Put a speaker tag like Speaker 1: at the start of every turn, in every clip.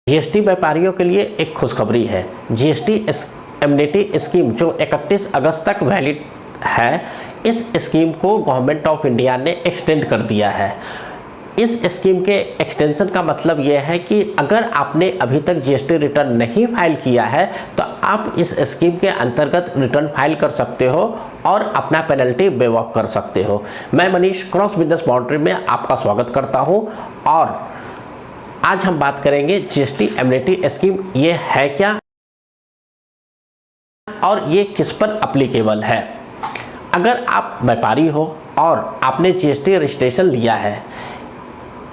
Speaker 1: GST व्यापारियों के लिए एक खुशखबरी है। जीएसटी एमनेटी स्कीम जो 31 अगस्त तक वैलिड है, इस स्कीम को गवर्नमेंट ऑफ इंडिया ने एक्सटेंड कर दिया है। इस स्कीम के एक्सटेंशन का मतलब यह है कि अगर आपने अभी तक जीएसटी रिटर्न नहीं फाइल किया है तो आप इस स्कीम के अंतर्गत रिटर्न फाइल कर सकते हो और अपना पेनल्टी वेव ऑफ कर सकते हो। मैं मनीष क्रॉस बिजनेस बाउंड्री में आपका स्वागत करता हूं और आज हम बात करेंगे जीएसटी एमनेटी स्कीम ये है क्या और ये किस पर अप्लीकेबल है। अगर आप व्यापारी हो और आपने जीएसटी रजिस्ट्रेशन लिया है,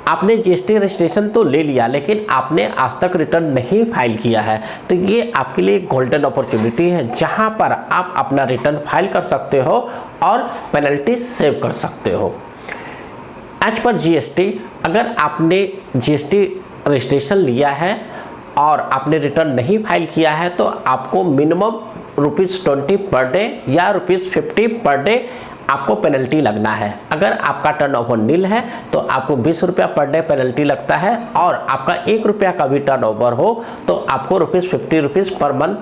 Speaker 1: आपने जीएसटी रजिस्ट्रेशन तो ले लिया लेकिन आपने आज तक रिटर्न नहीं फाइल किया है, तो ये आपके लिए गोल्डन अपॉर्चुनिटी है जहां पर आप अपना रिटर्न फाइल कर सकते हो और पेनल्टी सेव कर सकते हो। एज पर जीएसटी, अगर आपने जीएसटी रजिस्ट्रेशन लिया है और आपने रिटर्न नहीं फाइल किया है तो आपको मिनिमम ₹20 पर डे या ₹50 पर डे आपको पेनल्टी लगना है। अगर आपका टर्नओवर नील है तो आपको ₹20 पर डे पेनल्टी लगता है और आपका ₹1 का भी टर्नओवर हो तो आपको ₹50 पर मंथ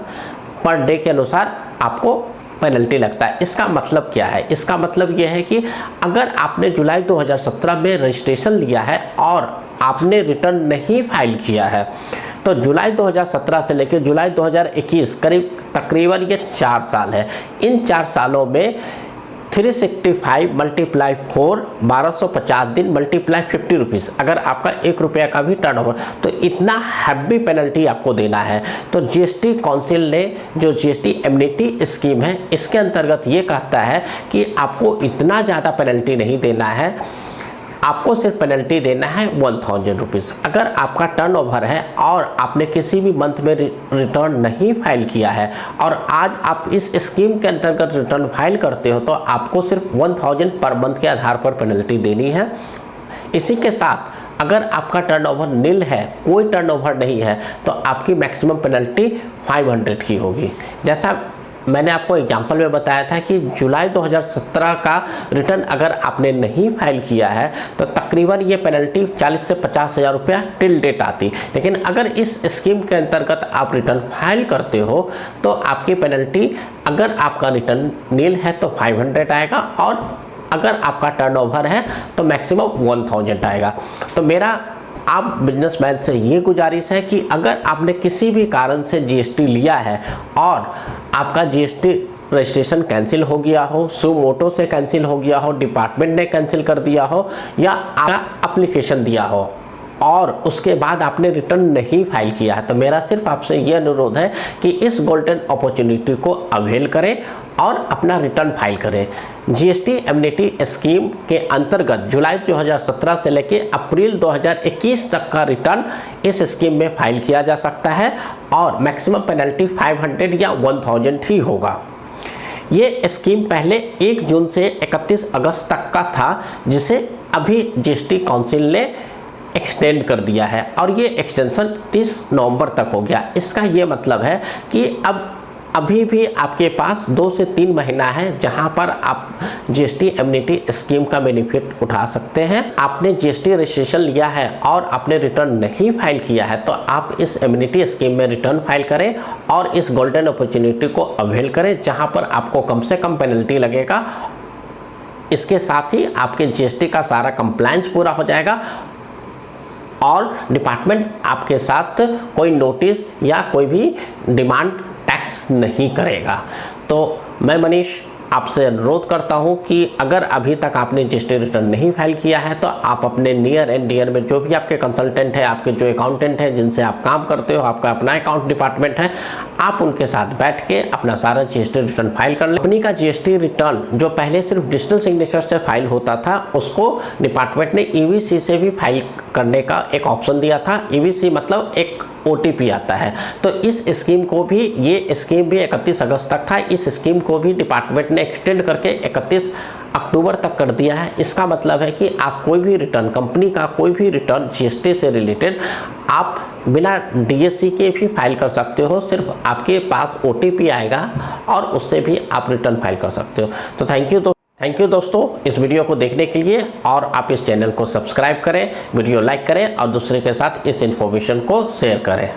Speaker 1: पर डे के अनुसार आपको पेनल्टी लगता है। इसका मतलब क्या है? इसका मतलब यह है कि अगर आपने जुलाई 2017 में रजिस्ट्रेशन लिया है और आपने रिटर्न नहीं फाइल किया है तो जुलाई 2017 से लेकर जुलाई 2021 करीब तकरीबन ये 4 साल है। इन 4 सालों में 365 मल्टीप्लाई 4 1250 दिन मल्टीप्लाई ₹50, अगर आपका ₹1 का भी टर्नओवर, तो इतना हैवी पेनल्टी आपको देना है। तो जीएसटी काउंसिल ने जो जीएसटी एमनेटी स्कीम है इसके अंतर्गत ये कहता है कि आपको इतना ज़्यादा पेनल्टी नहीं देना है, आपको सिर्फ पेनल्टी देना है ₹1000। अगर आपका टर्नओवर है और आपने किसी भी मंथ में रिटर्न नहीं फाइल किया है और आज आप इस स्कीम के अंतर्गत रिटर्न फाइल करते हो तो आपको सिर्फ 1000 पर मंथ के आधार पर पेनल्टी देनी है। इसी के साथ अगर आपका टर्नओवर नील है, कोई टर्नओवर नहीं है, तो आपकी मैक्सिमम पेनल्टी 500 की होगी। जैसा मैंने आपको एग्जाम्पल में बताया था कि जुलाई 2017 का रिटर्न अगर आपने नहीं फाइल किया है तो तकरीबन ये पेनल्टी 40 से 50 हज़ार रुपया टिल डेट आती। लेकिन अगर इस स्कीम के अंतर्गत आप रिटर्न फाइल करते हो तो आपकी पेनल्टी, अगर आपका रिटर्न नील है तो 500 आएगा और अगर आपका टर्नओवर है तो मैक्सिमम 1000 आएगा। तो मेरा आप बिजनेसमैन से ये गुजारिश है कि अगर आपने किसी भी कारण से जीएसटी लिया है और आपका जीएसटी रजिस्ट्रेशन कैंसिल हो गया हो, सु मोटो से कैंसिल हो गया हो, डिपार्टमेंट ने कैंसिल कर दिया हो या आपका एप्लीकेशन दिया हो और उसके बाद आपने रिटर्न नहीं फाइल किया है, तो मेरा सिर्फ आपसे ये अनुरोध है कि इस गोल्डन अपॉर्चुनिटी को अवेल करें और अपना रिटर्न फाइल करें। जीएसटी एमनेटी स्कीम के अंतर्गत जुलाई 2017 से लेकर अप्रैल 2021 तक का रिटर्न इस स्कीम में फाइल किया जा सकता है और मैक्सिमम पेनल्टी 500 या 1000 ही होगा। ये स्कीम पहले 1 जून से 31 अगस्त तक का था, जिसे अभी जीएसटी काउंसिल ने एक्सटेंड कर दिया है और ये एक्सटेंशन 30 नवंबर तक हो गया। इसका ये मतलब है कि अब अभी भी आपके पास 2 से 3 महीना है जहां पर आप जीएसटी एमनेटी स्कीम का बेनिफिट उठा सकते हैं। आपने जीएसटी रजिस्ट्रेशन लिया है और आपने रिटर्न नहीं फाइल किया है तो आप इस एमनेटी स्कीम में रिटर्न फाइल करें और इस गोल्डन अपॉर्चुनिटी को अवेल करें जहां पर आपको कम से कम पेनल्टी लगेगा। इसके साथ ही आपके जीएसटी का सारा कंप्लायंस पूरा हो जाएगा और डिपार्टमेंट आपके साथ कोई नोटिस या कोई भी डिमांड टैक्स नहीं करेगा। तो मैं मनीष आपसे अनुरोध करता हूं कि अगर अभी तक आपने जीएसटी रिटर्न नहीं फाइल किया है तो आप अपने नियर एंड डियर में जो भी आपके कंसल्टेंट है, आपके जो अकाउंटेंट है जिनसे आप काम करते हो, आपका अपना अकाउंट डिपार्टमेंट है, आप उनके साथ बैठ के अपना सारा जीएसटी रिटर्न फाइल कर लें। कंपनी का जीएसटी रिटर्न जो पहले सिर्फ डिजिटल सिग्नेचर से फाइल होता था उसको डिपार्टमेंट ने ईवीसी से भी फाइल करने का एक ऑप्शन दिया था। ईवीसी मतलब एक OTP आता है। तो इस स्कीम को भी, ये स्कीम भी 31 अगस्त तक था, इस स्कीम को भी डिपार्टमेंट ने एक्सटेंड करके 31 अक्टूबर तक कर दिया है। इसका मतलब है कि आप कोई भी रिटर्न, कंपनी का कोई भी रिटर्न जीएसटी से रिलेटेड आप बिना डीएससी के भी फाइल कर सकते हो। सिर्फ आपके पास OTP आएगा और उससे भी आप रिटर्न फाइल कर सकते हो। तो थैंक यू। थैंक यू दोस्तों इस वीडियो को देखने के लिए, और आप इस चैनल को सब्सक्राइब करें, वीडियो लाइक करें और दूसरे के साथ इस इन्फॉर्मेशन को शेयर करें।